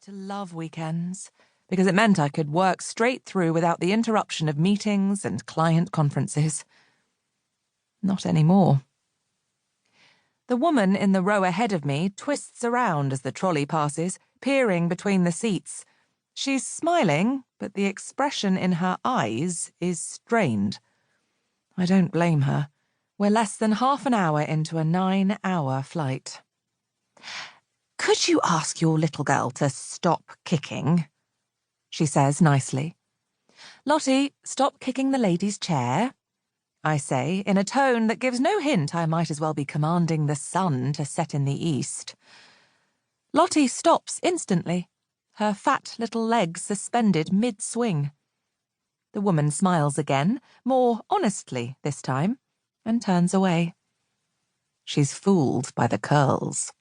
used to love weekends because it meant I could work straight through without the interruption of meetings and client conferences. Not anymore. The woman in the row ahead of me twists around as the trolley passes, peering between the seats. She's smiling, but the expression in her eyes is strained. I don't blame her. We're less than half an hour into a 9-hour flight. "Could you ask your little girl to stop kicking?" she says nicely. "Lottie, stop kicking the lady's chair," I say, in a tone that gives no hint I might as well be commanding the sun to set in the east. Lottie stops instantly, her fat little legs suspended mid-swing. The woman smiles again, more honestly this time, and turns away. She's fooled by the curls.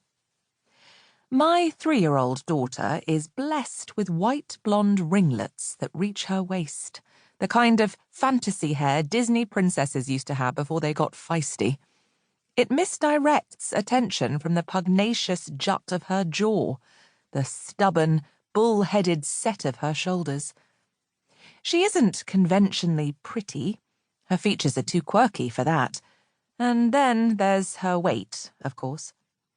My 3-year-old daughter is blessed with white blonde ringlets that reach her waist, the kind of fantasy hair Disney princesses used to have before they got feisty. It misdirects attention from the pugnacious jut of her jaw, the stubborn, bull-headed set of her shoulders. She isn't conventionally pretty. Her features are too quirky for that. And then there's her weight, of course.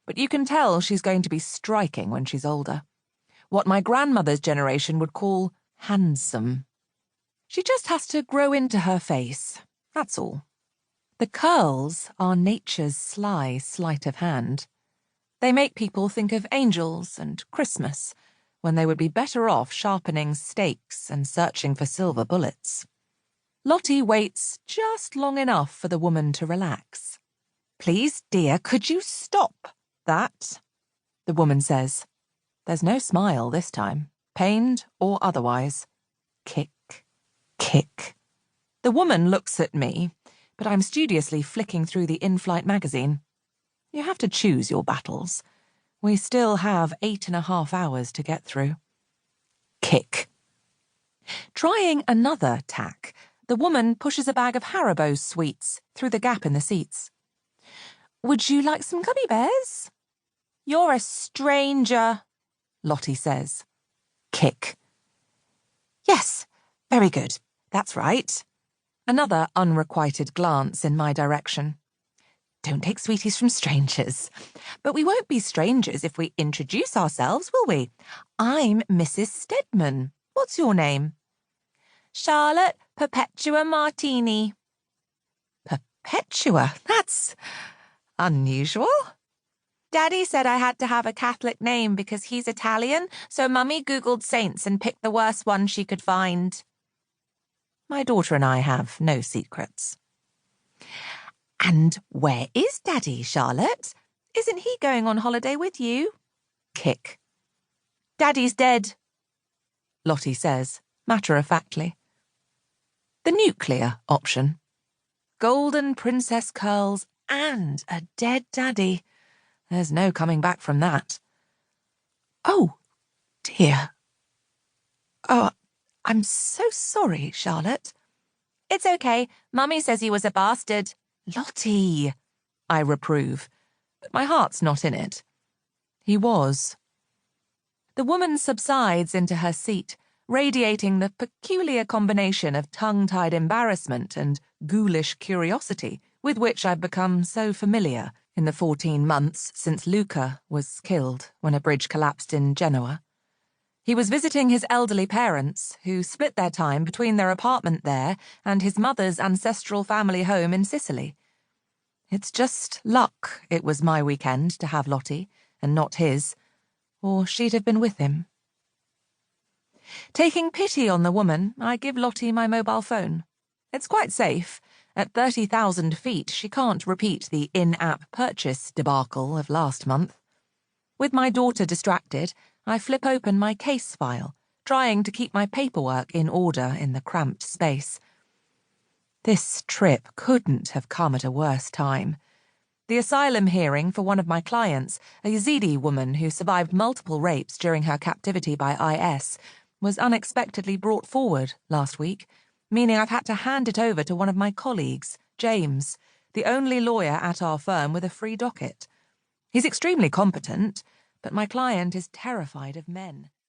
But you can tell she's going to be striking when she's older. What my grandmother's generation would call handsome. She just has to grow into her face, that's all. The curls are nature's sly sleight of hand. They make people think of angels and Christmas, when they would be better off sharpening stakes and searching for silver bullets. Lottie waits just long enough for the woman to relax. "Please, dear, could you stop that?" the woman says. There's no smile this time, pained or otherwise. Kick, kick. The woman looks at me, but I'm studiously flicking through the in-flight magazine. You have to choose your battles. We still have 8.5 hours to get through. Kick. Trying another tack, the woman pushes a bag of Haribo sweets through the gap in the seats. "Would you like some gummy bears?" "You're a stranger," Lottie says. Kick. "Yes, very good. That's right." Another unrequited glance in my direction. "Don't take sweeties from strangers. But we won't be strangers if we introduce ourselves, will we? I'm Mrs. Stedman. What's your name?" "Charlotte Perpetua Martini." Perpetua? That's unusual. "Daddy said I had to have a Catholic name because he's Italian, so Mummy Googled saints and picked the worst one she could find." My daughter and I have no secrets. "And where is Daddy, Charlotte? Isn't he going on holiday with you?" Kick. "Daddy's dead," Lottie says, matter-of-factly. The nuclear option. Golden princess curls and a dead daddy. There's no coming back from that. "Oh, dear. Oh, I'm so sorry, Charlotte." "It's okay. Mummy says he was a bastard." "Lottie," I reprove, but my heart's not in it. He was. The woman subsides into her seat, radiating the peculiar combination of tongue-tied embarrassment and ghoulish curiosity with which I've become so familiar in the 14 months since Luca was killed when a bridge collapsed in Genoa. He was visiting his elderly parents, who split their time between their apartment there and his mother's ancestral family home in Sicily. It's just luck it was my weekend to have Lottie, and not his, or she'd have been with him. Taking pity on the woman, I give Lottie my mobile phone. It's quite safe. At 30,000 feet, she can't repeat the in-app purchase debacle of last month. With my daughter distracted, I flip open my case file, trying to keep my paperwork in order in the cramped space. This trip couldn't have come at a worse time. The asylum hearing for one of my clients, a Yazidi woman who survived multiple rapes during her captivity by IS, was unexpectedly brought forward last week, meaning I've had to hand it over to one of my colleagues, James, the only lawyer at our firm with a free docket. He's extremely competent, but my client is terrified of men.